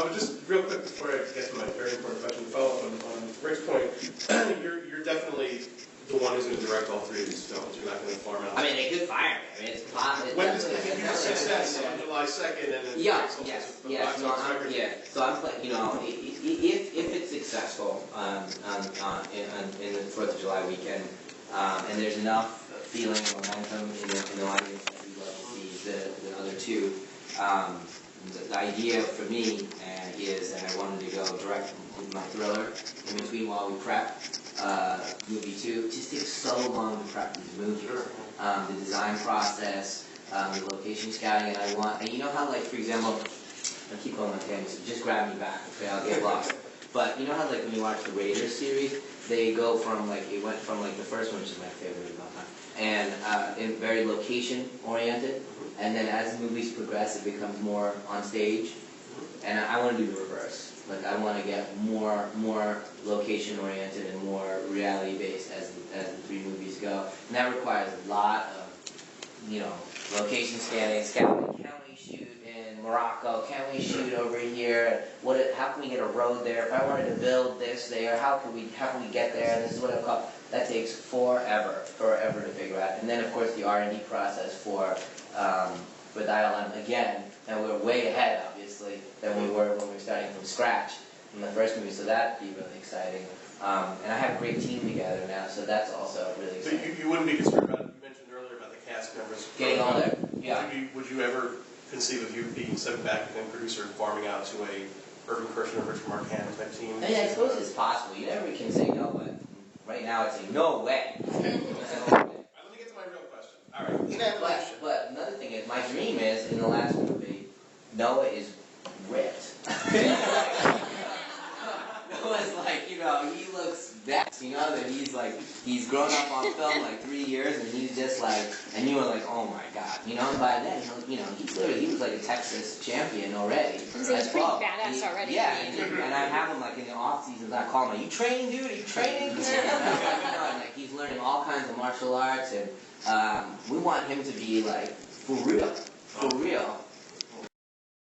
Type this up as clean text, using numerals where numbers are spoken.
But just real quick before I get to my very important question, to follow up on Rick's point, you're definitely the one who's going to direct all three of these films. You're not going to farm out. I mean, they could fire me. I mean, it's possible. When does it give you success on July 2nd? And then yes. So I'm like, you know, if it's successful in the 4th of July weekend, and there's enough feeling and momentum in the audience that we love to see the other two. The idea for me is that I wanted to go direct my thriller in between while we prep movie 2. It just takes so long to prep these movies. The design process, the location scouting, and you know how, like, for example, I keep going on tangents, so just grab me back, okay, I'll get lost. But you know how, like, when you watch the Raiders series, they go from, like, it went from, like, the first one, which is my favorite of all time, and very location oriented. And then as the movies progress, it becomes more on stage. And I want to do the reverse. Like, I want to get more location oriented and more reality based as the three movies go. And that requires a lot of, you know, location scouting. Can we shoot in Morocco? Can we shoot over here? How can we get a road there? If I wanted to build this there, how can we get there? This is what I've called. That takes forever to figure out. And then, of course, the R&D process for Dial-M again, and we're way ahead, obviously, than we were when we were starting from scratch in the first movie, so that'd be really exciting. And I have a great team together now, so that's also really exciting. So you wouldn't be concerned about, you mentioned earlier about the cast members. Getting older? Yeah. Would you ever conceive of you being sent back and producer and farming out to a Irving Kershner, Richard Marquand type team? I mean, I suppose it's possible. You never can say no, but right now it's a no way. All right. But another thing is, my dream is, in the last movie, Noah is ripped. Noah's like, you know, he looks best, you know, that he's grown up on film like 3 years, and he's just like, and you were like, oh my God, you know, and by then, you know, he was like a Texas champion already. So he's pretty badass already. Yeah, and I have him like in the off seasons, I call him, are you training, dude? Are you training? You know, and like he's learning all kinds of martial arts, and we want him to be like, for real.